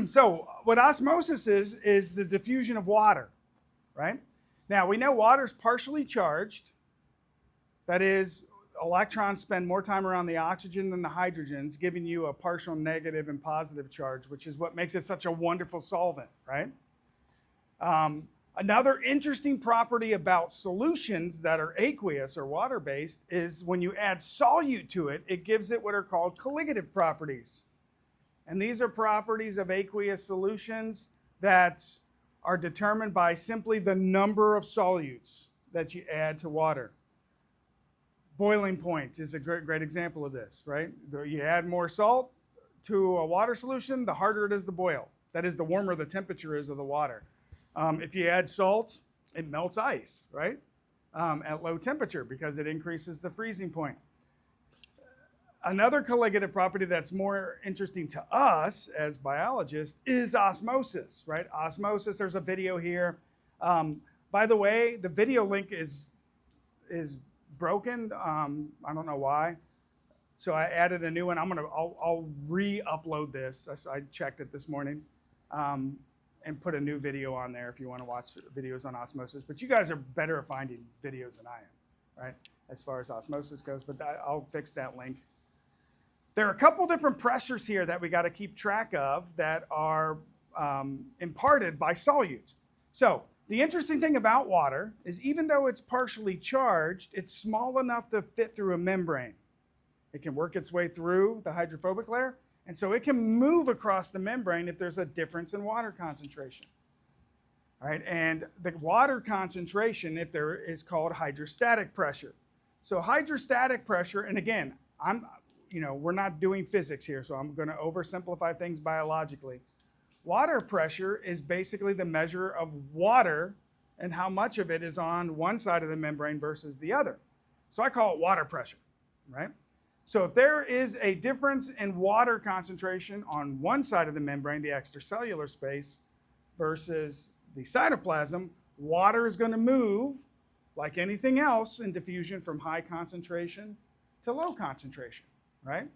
So what osmosis is the diffusion of water, right? Now, we know water is partially charged. That is, electrons spend more time around the oxygen than the hydrogens, giving you a partial negative and positive charge, which is what makes it such a wonderful solvent, right? Another interesting property about solutions that are aqueous or water-based is when you add solute to it, it gives it what are called colligative properties. And these are properties of aqueous solutions that are determined by simply the number of solutes that you add to water. Boiling point is a great example of this, right? You add more salt to a water solution, the harder it is to boil. That is, the warmer the temperature is of the water. If you add salt, it melts ice, right? At low temperature because it increases the freezing point. Another colligative property that's more interesting to us as biologists is osmosis, right? Osmosis, there's a video here. By the way, the video link is broken. I don't know why. So I added a new one. I'll re-upload this. I checked it this morning. And put a new video on there if you want to watch videos on osmosis. But you guys are better at finding videos than I am, right? As far as osmosis goes, but I'll fix that link. There are a couple different pressures here that we got to keep track of that are imparted by solutes. So the interesting thing about water is even though it's partially charged, it's small enough to fit through a membrane. It can work its way through the hydrophobic layer, and so it can move across the membrane if there's a difference in water concentration. All right, and the water concentration, if there is called hydrostatic pressure. So hydrostatic pressure, and again, we're not doing physics here, so I'm going to oversimplify things biologically. Water pressure is basically the measure of water and how much of it is on one side of the membrane versus the other. So I call it water pressure, right? So if there is a difference in water concentration on one side of the membrane, the extracellular space, versus the cytoplasm, water is going to move like anything else in diffusion from high concentration to low concentration, right?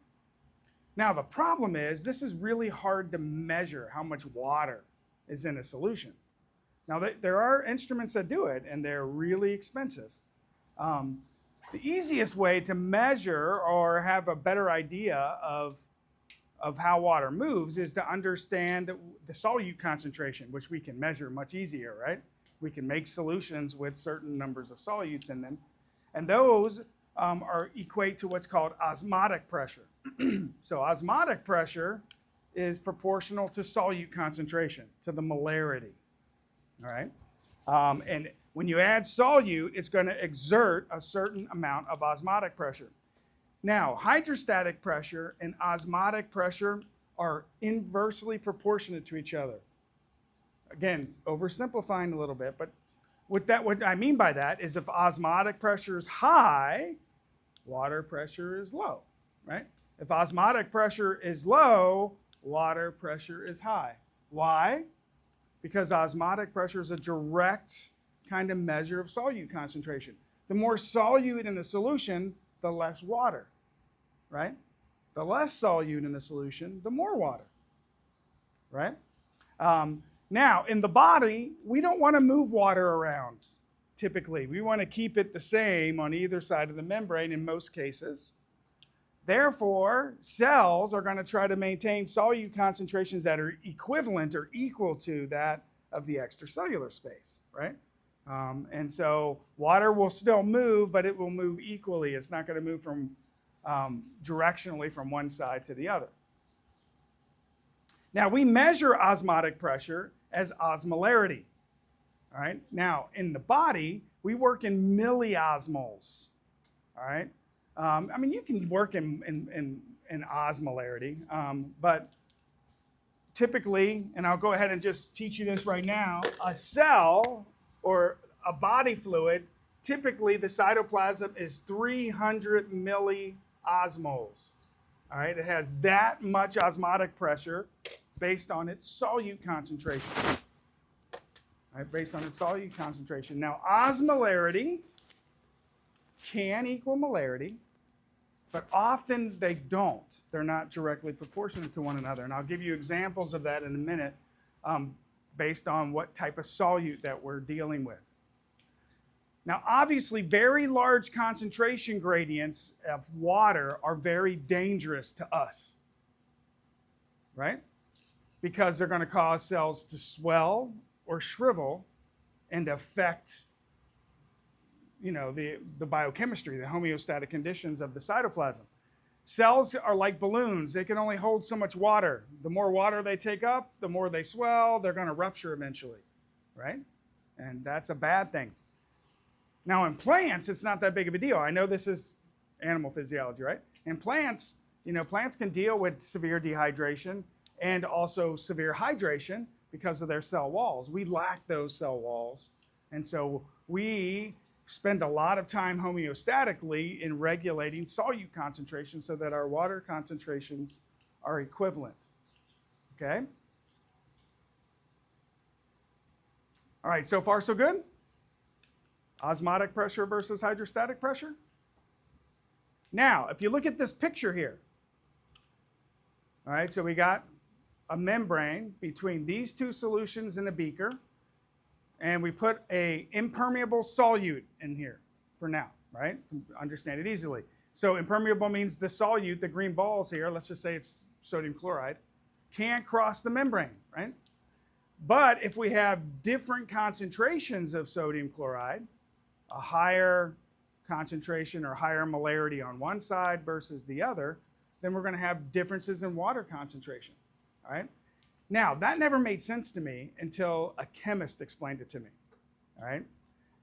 Now the problem is this is really hard to measure how much water is in a solution. Now there are instruments that do it and they're really expensive. The easiest way to measure or have a better idea of how water moves is to understand the solute concentration, which we can measure much easier, right? We can make solutions with certain numbers of solutes in them, and those equate to what's called osmotic pressure. So osmotic pressure is proportional to solute concentration, to the molarity, all right? And when you add solute, it's going to exert a certain amount of osmotic pressure. Now, hydrostatic pressure and osmotic pressure are inversely proportionate to each other. Again, oversimplifying a little bit, but what I mean by that is if osmotic pressure is high, water pressure is low, right? If osmotic pressure is low, water pressure is high. Why? Because osmotic pressure is a direct kind of measure of solute concentration. The more solute in the solution, the less water, right? The less solute in the solution, the more water, right? Now, in the body, we don't want to move water around, typically. We want to keep it the same on either side of the membrane in most cases. Therefore, cells are going to try to maintain solute concentrations that are equivalent or equal to that of the extracellular space, right? And so water will still move, but it will move equally. It's not going to move from directionally from one side to the other. Now, we measure osmotic pressure as osmolarity. All right. Now, in the body, we work in milliosmoles. All right. You can work in osmolarity, but typically, and I'll go ahead and just teach you this right now, a cell or a body fluid, typically the cytoplasm is 300 milliosmoles. All right, it has that much osmotic pressure based on its solute concentration. All right, based on its solute concentration. Now, osmolarity can equal molarity, but often they don't. They're not directly proportionate to one another. And I'll give you examples of that in a minute based on what type of solute that we're dealing with. Now, obviously, very large concentration gradients of water are very dangerous to us, right? Because they're going to cause cells to swell or shrivel and affect, the biochemistry, the homeostatic conditions of the cytoplasm. Cells are like balloons. They can only hold so much water. The more water they take up, the more they swell. They're going to rupture eventually, right? And that's a bad thing. Now, in plants, it's not that big of a deal. I know this is animal physiology, right? In plants, plants can deal with severe dehydration and also severe hydration because of their cell walls. We lack those cell walls. And so we spend a lot of time homeostatically in regulating solute concentration so that our water concentrations are equivalent. Okay? All right, so far so good? Osmotic pressure versus hydrostatic pressure? Now, if you look at this picture here, all right, so we got a membrane between these two solutions in a beaker, and we put an impermeable solute in here for now, right? To understand it easily. So impermeable means the solute, the green balls here, let's just say it's sodium chloride, can't cross the membrane, right? But if we have different concentrations of sodium chloride, a higher concentration or higher molarity on one side versus the other, then we're going to have differences in water concentration, all right? Now, that never made sense to me until a chemist explained it to me, all right?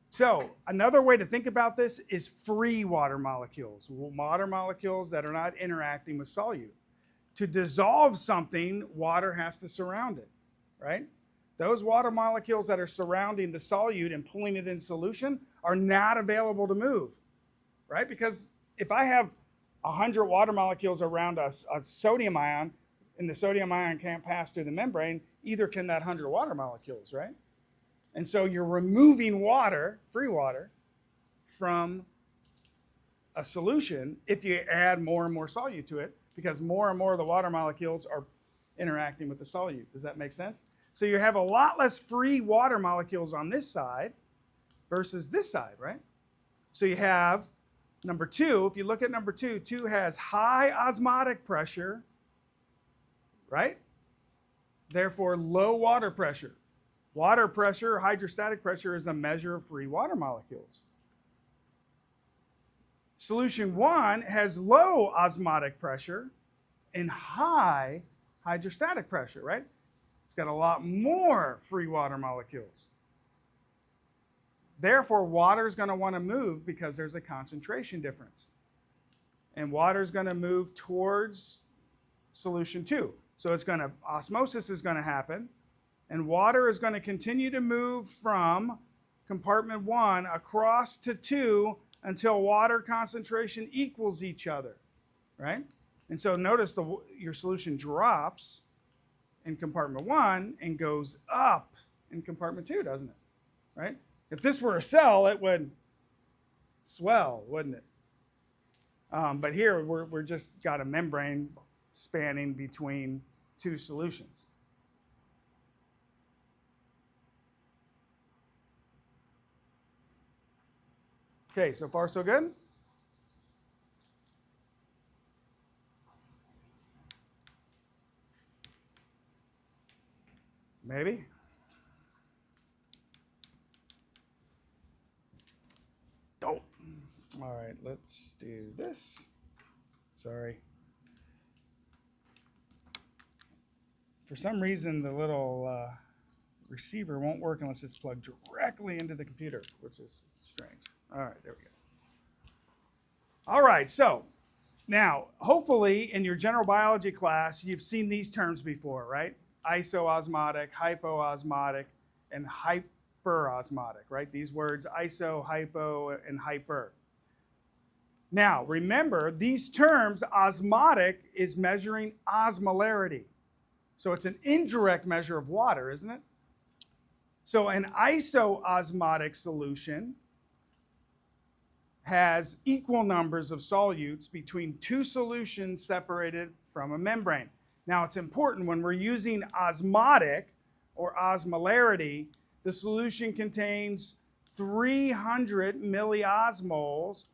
So another way to think about this is free water molecules that are not interacting with solute. To dissolve something, water has to surround it, right? Those water molecules that are surrounding the solute and pulling it in solution are not available to move, right? Because if I have 100 water molecules around a sodium ion, and the sodium ion can't pass through the membrane, either can that 100 water molecules, right? And so you're removing water, free water, from a solution if you add more and more solute to it, because more and more of the water molecules are interacting with the solute. Does that make sense? So you have a lot less free water molecules on this side versus this side, right? So you have number 2. If you look at number 2, 2 has high osmotic pressure, right? Therefore, low water pressure. Water pressure, hydrostatic pressure, is a measure of free water molecules. Solution 1 has low osmotic pressure and high hydrostatic pressure, right? It's got a lot more free water molecules. Therefore, water is going to want to move because there's a concentration difference. And water is going to move towards solution 2. So osmosis is going to happen, and water is going to continue to move from compartment 1 across to 2 until water concentration equals each other, right? And so notice your solution drops in compartment 1 and goes up in compartment 2, doesn't it? Right? If this were a cell, it would swell, wouldn't it? But here we're just got a membrane spanning between two solutions. Okay, so far so good? Maybe? Don't. All right, let's do this. Sorry. For some reason, the little receiver won't work unless it's plugged directly into the computer, which is strange. All right, there we go. All right, so now, hopefully in your general biology class, you've seen these terms before, right? Isoosmotic, hypoosmotic, and hyperosmotic, right? These words, iso, hypo, and hyper. Now, remember, these terms, osmotic is measuring osmolarity. So it's an indirect measure of water, isn't it? So an isoosmotic solution has equal numbers of solutes between two solutions separated from a membrane. Now, it's important when we're using osmotic or osmolarity, the solution contains 300 milliosmoles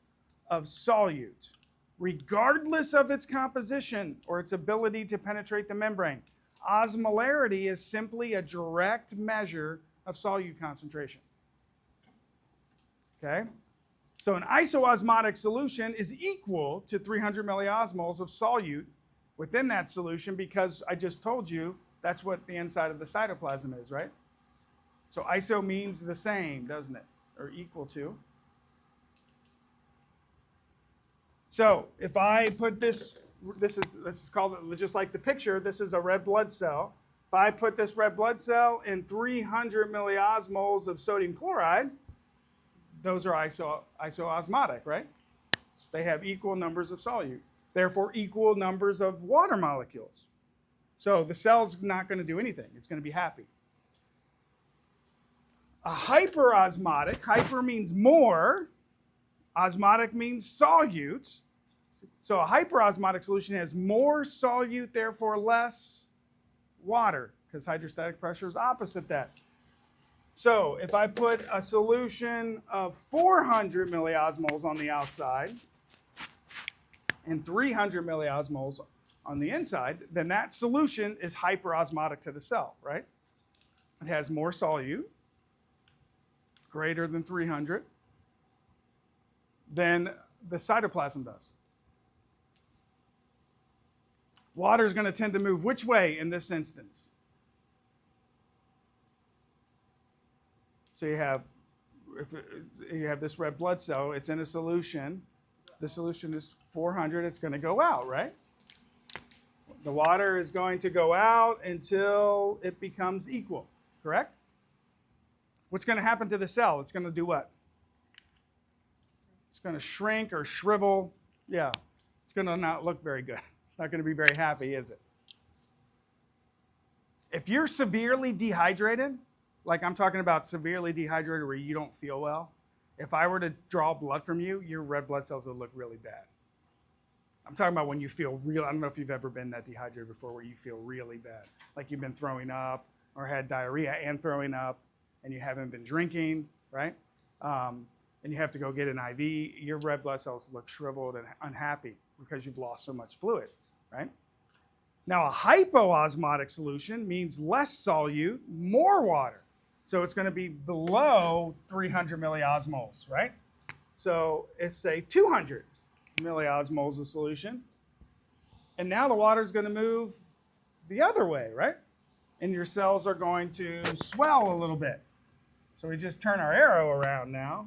of solute, regardless of its composition or its ability to penetrate the membrane. Osmolarity is simply a direct measure of solute concentration. Okay? So an isoosmotic solution is equal to 300 milliosmoles of solute within that solution, because I just told you that's what the inside of the cytoplasm is, right? So iso means the same, doesn't it? Or equal to. So if I put this is called, just like the picture, this is a red blood cell. If I put this red blood cell in 300 milliosmoles of sodium chloride, those are isoosmotic, right? They have equal numbers of solute, therefore equal numbers of water molecules. So the cell's not going to do anything. It's going to be happy. A hyperosmotic, hyper means more, osmotic means solute. So a hyperosmotic solution has more solute, therefore less water, because hydrostatic pressure is opposite that. So if I put a solution of 400 milliosmoles on the outside and 300 milliosmoles on the inside, then that solution is hyperosmotic to the cell, right? It has more solute, greater than 300, than the cytoplasm does. Water is going to tend to move which way in this instance? So you have this red blood cell, it's in a solution. The solution is 400, it's going to go out, right? The water is going to go out until it becomes equal, correct? What's going to happen to the cell? It's going to do what? It's going to shrink or shrivel. Yeah, it's going to not look very good. It's not going to be very happy, is it? If you're severely dehydrated, like I'm talking about severely dehydrated where you don't feel well, if I were to draw blood from you, your red blood cells would look really bad. I'm talking about when you feel real. I don't know if you've ever been that dehydrated before where you feel really bad, like you've been throwing up or had diarrhea and throwing up, and you haven't been drinking, right? And you have to go get an IV. Your red blood cells look shriveled and unhappy because you've lost so much fluid, right? Now, a hypoosmotic solution means less solute, more water. So it's going to be below 300 milliosmoles, right? So it's, say, 200 milliosmoles of solution. And now the water is going to move the other way, right? And your cells are going to swell a little bit. So we just turn our arrow around now.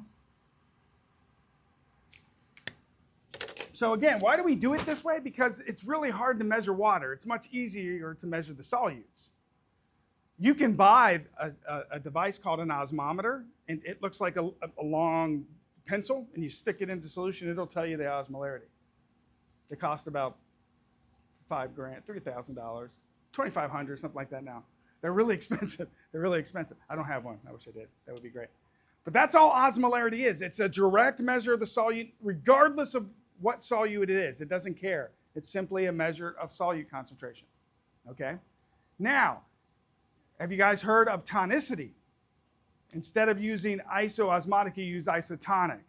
So again, why do we do it this way? Because it's really hard to measure water. It's much easier to measure the solutes. You can buy a device called an osmometer, and it looks like a long pencil, and you stick it into solution, it'll tell you the osmolarity. It costs about $5,000, $3,000, $2,500, something like that now. They're really expensive. They're really expensive. I don't have one. I wish I did. That would be great. But that's all osmolarity is. It's a direct measure of the solute, regardless of what solute it is. It doesn't care. It's simply a measure of solute concentration. Okay? Now, have you guys heard of tonicity? Instead of using isoosmotic, you use isotonic,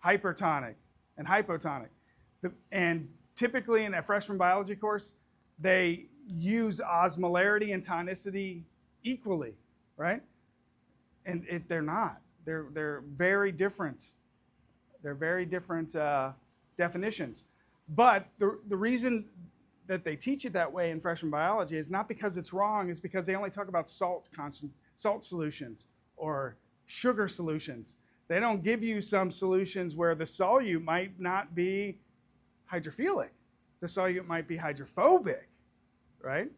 hypertonic, and hypotonic. And typically in a freshman biology course, they use osmolarity and tonicity equally, right? And they're not. They're very different. They're very different definitions. But the reason that they teach it that way in freshman biology is not because it's wrong, it's because they only talk about salt solutions or sugar solutions. They don't give you some solutions where the solute might not be hydrophilic. The solute might be hydrophobic, right?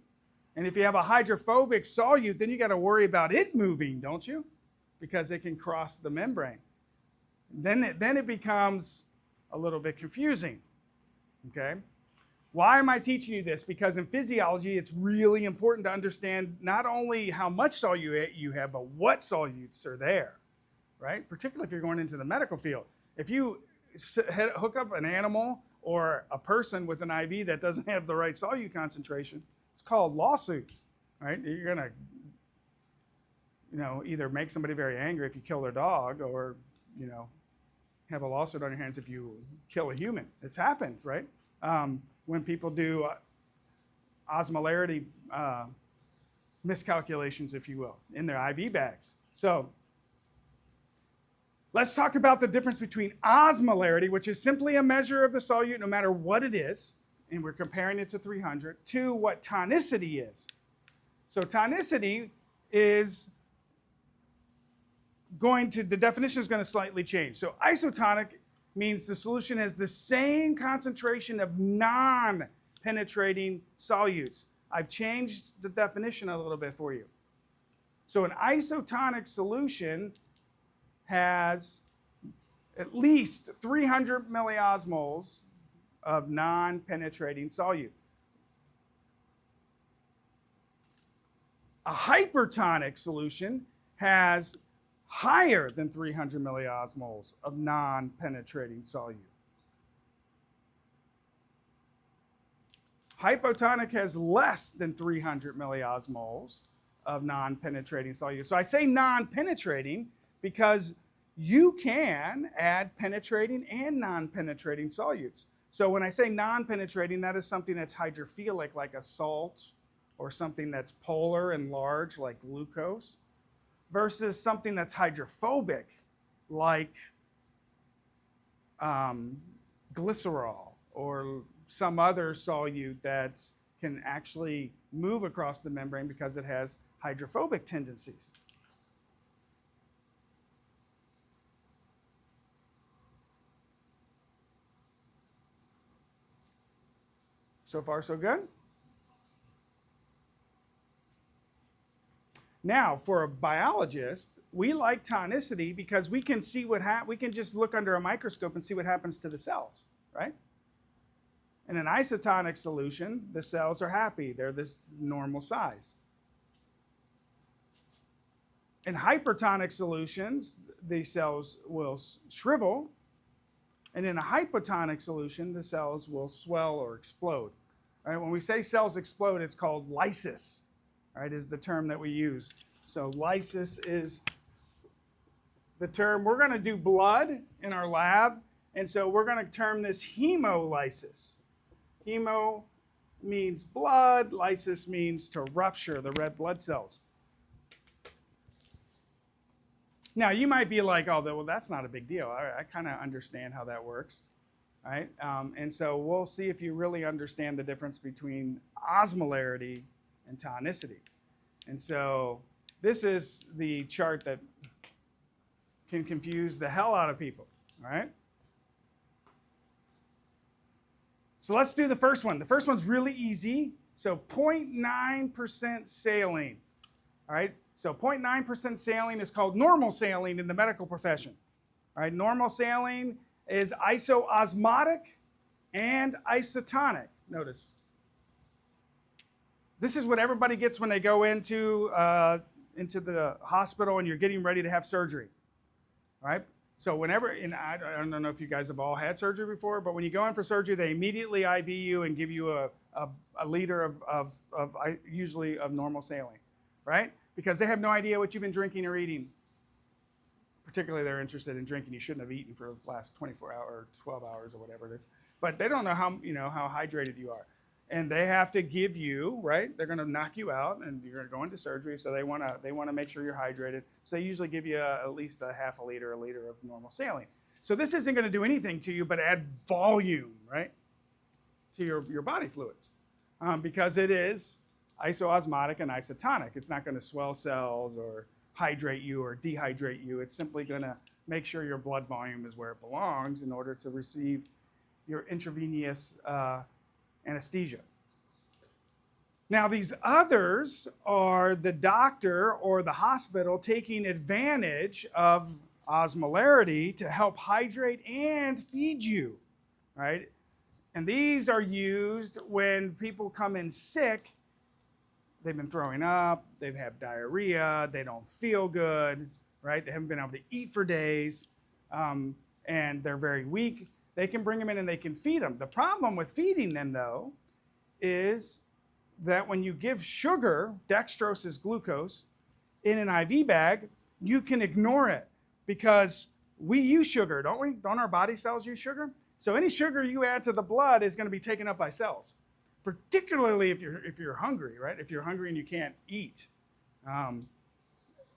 And if you have a hydrophobic solute, then you got to worry about it moving, don't you? Because it can cross the membrane. Then it becomes a little bit confusing, okay? Why am I teaching you this? Because in physiology, it's really important to understand not only how much solute you have, but what solutes are there. right? Particularly if you're going into the medical field. If you hook up an animal or a person with an IV that doesn't have the right solute concentration, it's called lawsuit, right? You're going to, either make somebody very angry if you kill their dog, or, have a lawsuit on your hands if you kill a human. It's happened, right? When people do osmolarity miscalculations, if you will, in their IV bags. So let's talk about the difference between osmolarity, which is simply a measure of the solute no matter what it is, and we're comparing it to 300, to what tonicity is. So tonicity is the definition is going to slightly change. So isotonic means the solution has the same concentration of non-penetrating solutes. I've changed the definition a little bit for you. So an isotonic solution has at least 300 milliosmoles of non-penetrating solute. A hypertonic solution has higher than 300 milliosmoles of non-penetrating solute. Hypotonic has less than 300 milliosmoles of non-penetrating solute. So I say non-penetrating because you can add penetrating and non-penetrating solutes. So when I say non-penetrating, that is something that's hydrophilic, like a salt, or something that's polar and large, like glucose, versus something that's hydrophobic, like glycerol, or some other solute that can actually move across the membrane because it has hydrophobic tendencies. So far, so good? Now, for a biologist, we like tonicity because we can see we can just look under a microscope and see what happens to the cells, right? In an isotonic solution, the cells are happy. They're this normal size. In hypertonic solutions, the cells will shrivel. And in a hypotonic solution, the cells will swell or explode. All right, when we say cells explode, it's called lysis, right, is the term that we use. So lysis is the term. We're going to do blood in our lab, and so we're going to term this hemolysis. Hemo means blood, lysis means to rupture the red blood cells. Now, you might be like, oh, well, that's not a big deal. I kind of understand how that works, right? And so we'll see if you really understand the difference between osmolarity and tonicity. And so this is the chart that can confuse the hell out of people, all right? So let's do the first one. The first one's really easy. So 0.9% saline, all right? So 0.9% saline is called normal saline in the medical profession. All right, normal saline is isoosmotic and isotonic. Notice. This is what everybody gets when they go into the hospital and you're getting ready to have surgery. All right? So whenever, and I don't know if you guys have all had surgery before, but when you go in for surgery, they immediately IV you and give you a liter of usually of normal saline, right? Because they have no idea what you've been drinking or eating. Particularly, they're interested in drinking. You shouldn't have eaten for the last 24 hours or 12 hours or whatever it is. But they don't know how hydrated you are. And they have to give you, right? They're going to knock you out, and you're going to go into surgery. So they want to make sure you're hydrated. So they usually give you at least a half a liter of normal saline. So this isn't going to do anything to you but add volume, right, to your body fluids, because it is isoosmotic and isotonic. It's not going to swell cells or hydrate you or dehydrate you. It's simply going to make sure your blood volume is where it belongs in order to receive your intravenous anesthesia. Now, these others are the doctor or the hospital taking advantage of osmolarity to help hydrate and feed you, right? And these are used when people come in sick. They've been throwing up, they've had diarrhea, they don't feel good, right? They haven't been able to eat for days, and they're very weak. They can bring them in and they can feed them. The problem with feeding them, though, is that when you give sugar, dextrose is glucose, in an IV bag, you can ignore it because we use sugar, don't we? Don't our body cells use sugar? So any sugar you add to the blood is going to be taken up by cells, particularly if you're hungry, right? If you're hungry and you can't eat,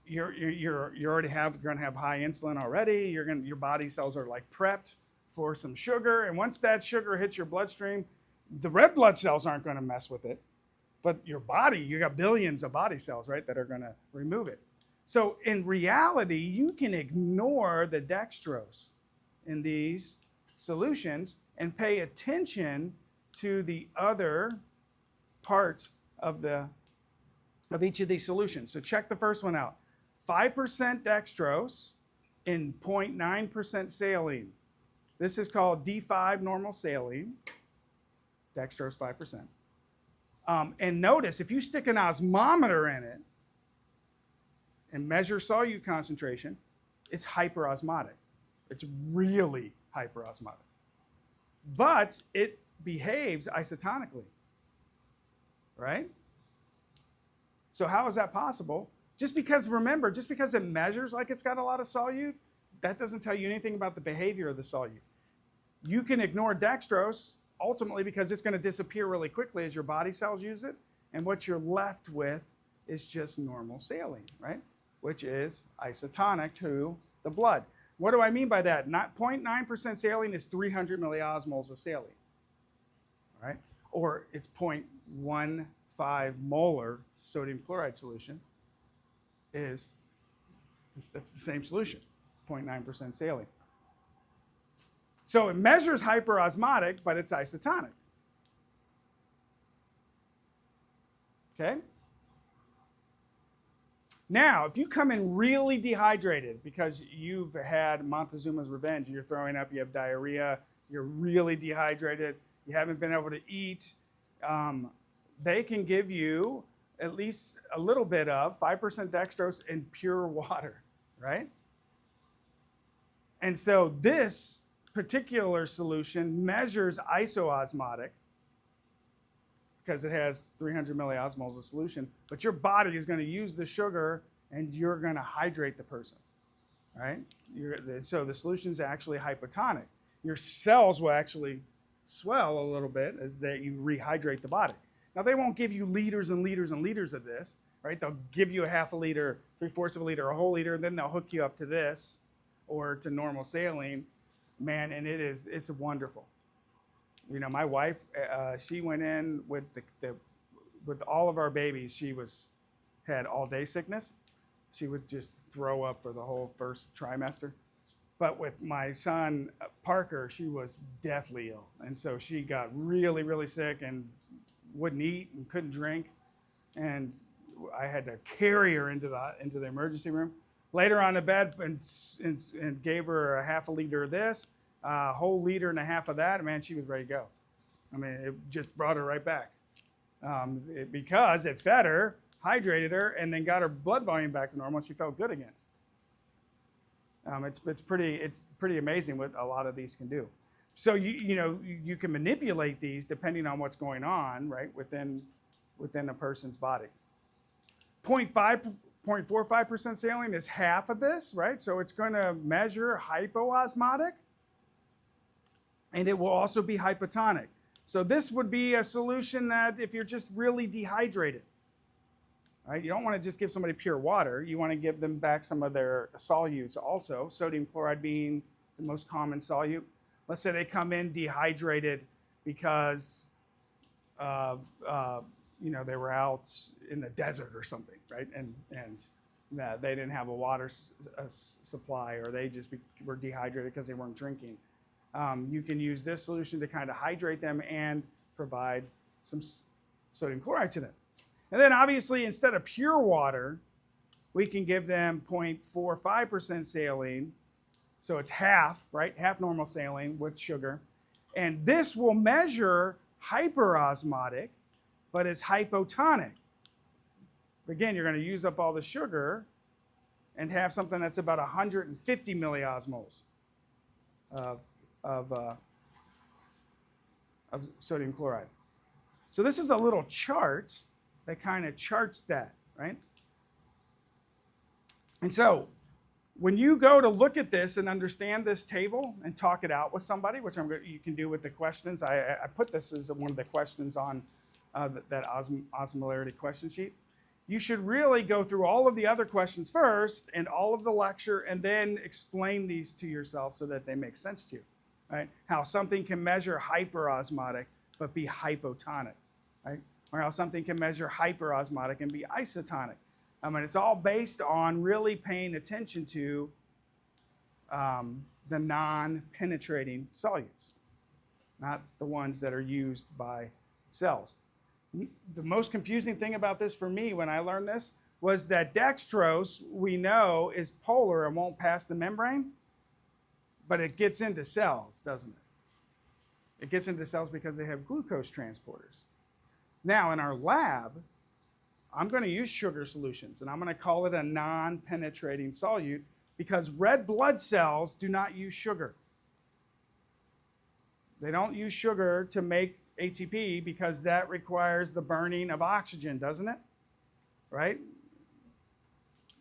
you're going to have high insulin already. Your body cells are like prepped for some sugar, and once that sugar hits your bloodstream, the red blood cells aren't going to mess with it, but your body, you got billions of body cells, right, that are going to remove it. So in reality, you can ignore the dextrose in these solutions and pay attention to the other parts of each of these solutions. So check the first one out. 5% dextrose in 0.9% saline. This is called D5 normal saline. Dextrose 5%. And notice, if you stick an osmometer in it and measure solute concentration, it's hyperosmotic. It's really hyperosmotic. But it behaves isotonically, right? So how is that possible? Just because it measures like it's got a lot of solute, that doesn't tell you anything about the behavior of the solute. You can ignore dextrose ultimately because it's going to disappear really quickly as your body cells use it, and what you're left with is just normal saline, right? Which is isotonic to the blood. What do I mean by that? 0.9% saline is 300 milliosmoles of saline, right? Or it's 0.15 molar sodium chloride solution that's the same solution, 0.9% saline. So it measures hyperosmotic, but it's isotonic. Okay? Now, if you come in really dehydrated because you've had Montezuma's revenge, you're throwing up, you have diarrhea, you're really dehydrated, you haven't been able to eat, they can give you at least a little bit of 5% dextrose in pure water, right? And so this particular solution measures isoosmotic because it has 300 milliosmoles of solution, but your body is going to use the sugar and you're going to hydrate the person, right? So the solution is actually hypotonic. Your cells will actually swell a little bit as you rehydrate the body. Now, they won't give you liters and liters and liters of this, right? They'll give you a half a liter, 3/4 of a liter, a whole liter, and then they'll hook you up to this or to normal saline. Man, and it's wonderful. You know, my wife, she went in with with all of our babies. She had all day sickness. She would just throw up for the whole first trimester. But with my son Parker, she was deathly ill, and so she got really, really sick and wouldn't eat and couldn't drink, and I had to carry her into the emergency room. Later on the bed and gave her a half a liter of this, a whole liter and a half of that, and man, she was ready to go. I mean, it just brought her right back because it fed her, hydrated her, and then got her blood volume back to normal, and she felt good again. It's pretty amazing what a lot of these can do. So you can manipulate these depending on what's going on, right, within a person's body. 0.45% saline is half of this, right? So it's going to measure hypoosmotic, and it will also be hypotonic. So this would be a solution that if you're just really dehydrated, right? You don't want to just give somebody pure water. You want to give them back some of their solutes also, sodium chloride being the most common solute. Let's say they come in dehydrated because they were out in the desert or something, right? And they didn't have a water supply, or they just were dehydrated because they weren't drinking. You can use this solution to kind of hydrate them and provide some sodium chloride to them. And then obviously, instead of pure water, we can give them 0.45% saline. So it's half, right? Half normal saline with sugar. And this will measure hyperosmotic, but is hypotonic. Again, you're going to use up all the sugar, and have something that's about 150 milliosmoles of sodium chloride. So this is a little chart that kind of charts that, right? And so when you go to look at this and understand this table and talk it out with somebody, which you can do with the questions. I put this as one of the questions on that osmolarity question sheet. You should really go through all of the other questions first and all of the lecture and then explain these to yourself so that they make sense to you, right? How something can measure hyperosmotic but be hypotonic, right? Or how something can measure hyperosmotic and be isotonic. I mean, it's all based on really paying attention to the non-penetrating solutes, not the ones that are used by cells. The most confusing thing about this for me when I learned this was that dextrose, we know, is polar and won't pass the membrane, but it gets into cells, doesn't it? It gets into cells because they have glucose transporters. Now, in our lab, I'm going to use sugar solutions, and I'm going to call it a non-penetrating solute because red blood cells do not use sugar. They don't use sugar to make ATP because that requires the burning of oxygen, doesn't it? Right?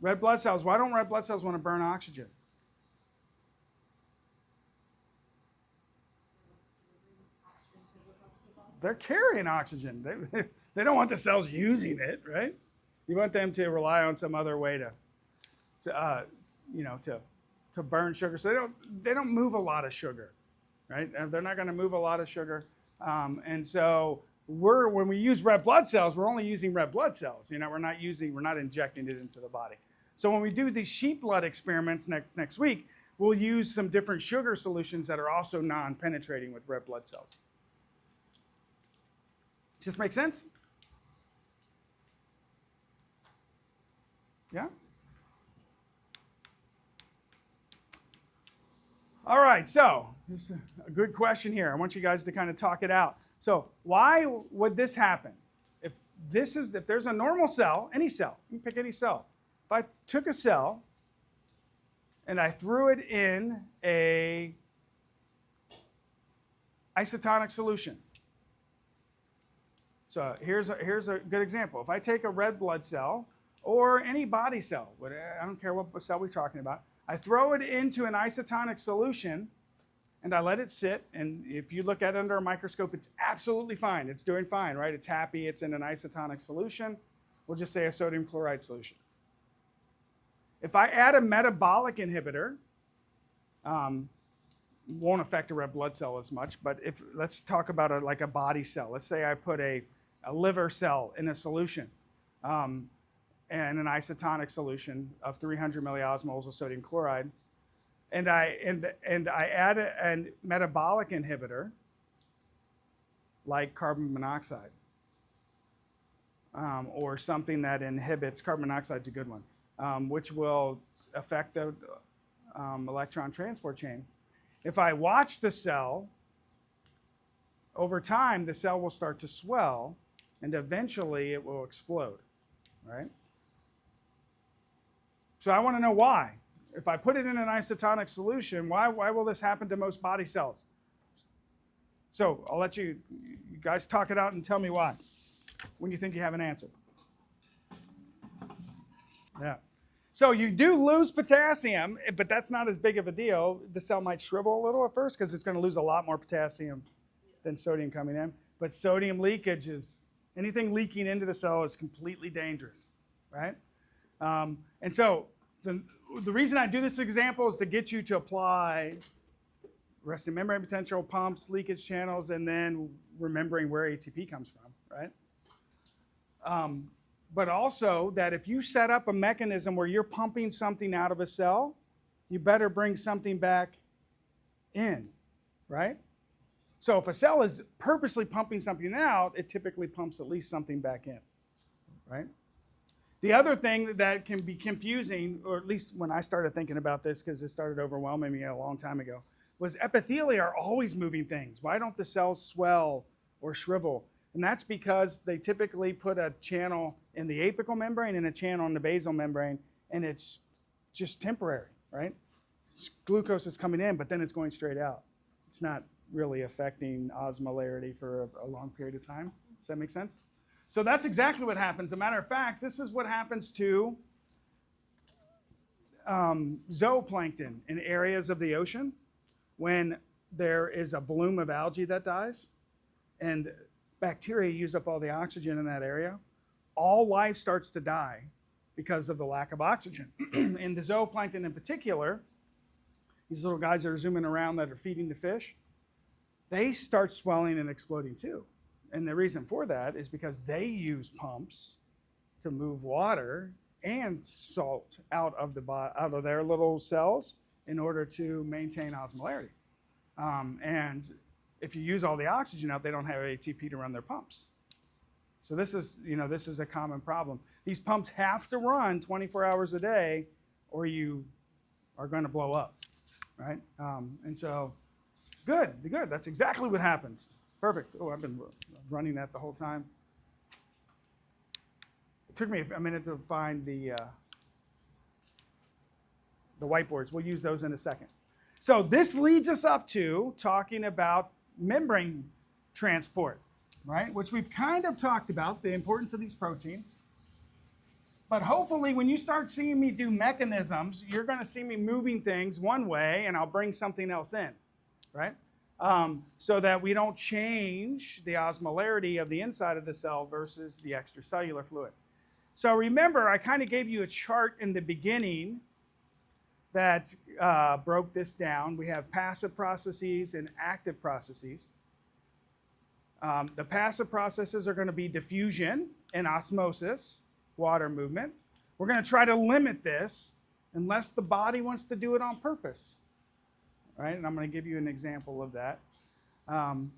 Red blood cells, why don't red blood cells want to burn oxygen? They're carrying oxygen. They don't want the cells using it, right? You want them to rely on some other way to burn sugar. So they don't move a lot of sugar, right? They're not going to move a lot of sugar, and so when we use red blood cells, we're only using red blood cells. We're not injecting it into the body. So when we do these sheep blood experiments next week, we'll use some different sugar solutions that are also non-penetrating with red blood cells. Does this make sense? Yeah? All right, so this is a good question here. I want you guys to kind of talk it out. So why would this happen? If there's a normal cell, any cell, you can pick any cell. If I took a cell and I threw it in a isotonic solution. So here's a good example. If I take a red blood cell or any body cell, I don't care what cell we're talking about, I throw it into an isotonic solution and I let it sit, and if you look at it under a microscope, it's absolutely fine. It's doing fine, right? It's happy, it's in an isotonic solution. We'll just say a sodium chloride solution. If I add a metabolic inhibitor, won't affect a red blood cell as much, but let's talk about a body cell. Let's say I put a liver cell in a solution, and an isotonic solution of 300 milliosmoles of sodium chloride, and I add a metabolic inhibitor like carbon monoxide, or something that inhibits, carbon monoxide's a good one, which will affect the electron transport chain. If I watch the cell, over time the cell will start to swell and eventually it will explode, right? So I want to know why. If I put it in an isotonic solution, why will this happen to most body cells? So I'll let you guys talk it out and tell me why when you think you have an answer. Yeah. So you do lose potassium, but that's not as big of a deal. The cell might shrivel a little at first because it's going to lose a lot more potassium than sodium coming in. But sodium leakage anything leaking into the cell is completely dangerous, right? And so the reason I do this example is to get you to apply resting membrane potential, pumps, leakage channels, and then remembering where ATP comes from, right? But also that if you set up a mechanism where you're pumping something out of a cell, you better bring something back in, right? So if a cell is purposely pumping something out, it typically pumps at least something back in, right? The other thing that can be confusing, or at least when I started thinking about this, because it started overwhelming me a long time ago, was epithelia are always moving things. Why don't the cells swell or shrivel? And that's because they typically put a channel in the apical membrane and a channel in the basal membrane, and it's just temporary, right? Glucose is coming in, but then it's going straight out. It's not really affecting osmolarity for a long period of time. Does that make sense? So that's exactly what happens. As a matter of fact, this is what happens to zooplankton in areas of the ocean when there is a bloom of algae that dies and bacteria use up all the oxygen in that area. All life starts to die because of the lack of oxygen. In the zooplankton in particular, these little guys that are zooming around that are feeding the fish, they start swelling and exploding too. And the reason for that is because they use pumps to move water and salt out of their little cells in order to maintain osmolarity. And if you use all the oxygen out, they don't have ATP to run their pumps. So this is a common problem. These pumps have to run 24 hours a day or you are going to blow up, right? And so, good. That's exactly what happens. Perfect. Oh, I've been running that the whole time. It took me a minute to find the whiteboards. We'll use those in a second. So this leads us up to talking about membrane transport, right? Which we've kind of talked about, the importance of these proteins. But hopefully when you start seeing me do mechanisms, you're going to see me moving things one way and I'll bring something else in, right? So that we don't change the osmolarity of the inside of the cell versus the extracellular fluid. So remember, I kind of gave you a chart in the beginning that broke this down. We have passive processes and active processes. The passive processes are going to be diffusion and osmosis, water movement. We're going to try to limit this unless the body wants to do it on purpose. Right? And I'm going to give you an example of that. And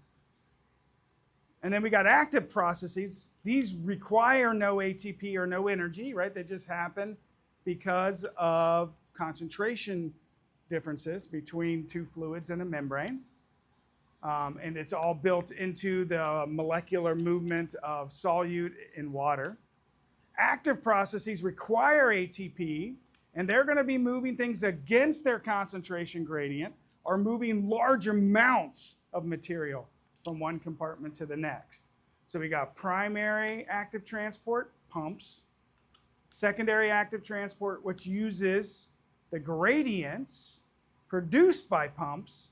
then we got active processes. These require no ATP or no energy, right? They just happen because of concentration differences between two fluids in a membrane. And it's all built into the molecular movement of solute in water. Active processes require ATP, and they're going to be moving things against their concentration gradient or moving large amounts of material from one compartment to the next. So we got primary active transport, pumps, secondary active transport, which uses the gradients produced by pumps,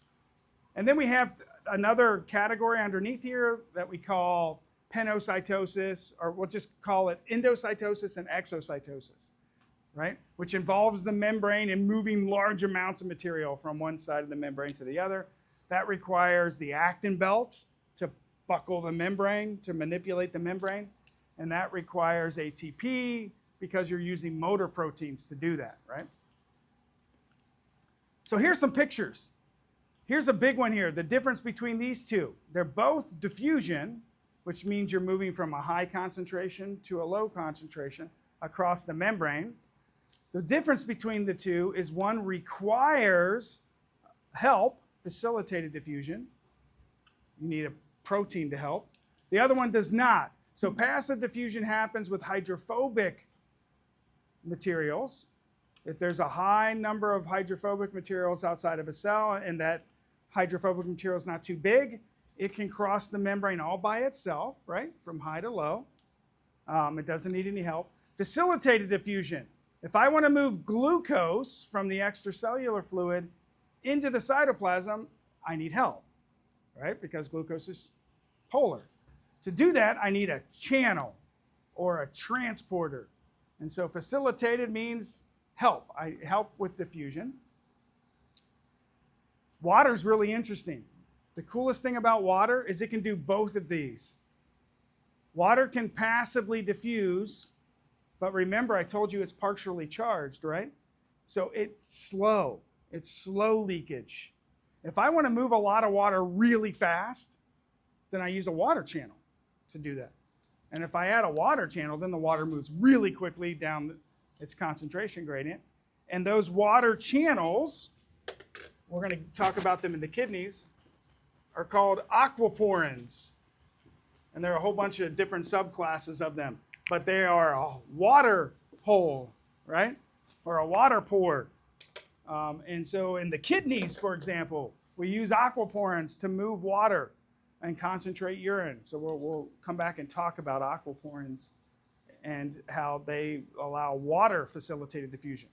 and then we have another category underneath here that we call penocytosis, or we'll just call it endocytosis and exocytosis, right? Which involves the membrane and moving large amounts of material from one side of the membrane to the other. That requires the actin belt to buckle the membrane, to manipulate the membrane, and that requires ATP because you're using motor proteins to do that, right? So here's some pictures. Here's a big one here, the difference between these two. They're both diffusion, which means you're moving from a high concentration to a low concentration across the membrane. The difference between the two is one requires help, facilitated diffusion. You need a protein to help. The other one does not. So passive diffusion happens with hydrophobic materials. If there's a high number of hydrophobic materials outside of a cell and that hydrophobic material is not too big, it can cross the membrane all by itself, right, from high to low. It doesn't need any help. Facilitated diffusion. If I want to move glucose from the extracellular fluid into the cytoplasm, I need help, right, because glucose is polar. To do that, I need a channel or a transporter. And so facilitated means help. I help with diffusion. Water is really interesting. The coolest thing about water is it can do both of these. Water can passively diffuse, but remember I told you it's partially charged, right? So it's slow leakage. If I want to move a lot of water really fast, then I use a water channel to do that. And if I add a water channel, then the water moves really quickly down its concentration gradient. And those water channels, we're going to talk about them in the kidneys, are called aquaporins. And there are a whole bunch of different subclasses of them. But they are a water hole, right? or a water pore. And so in the kidneys, for example, we use aquaporins to move water and concentrate urine. So we'll come back and talk about aquaporins and how they allow water-facilitated diffusion.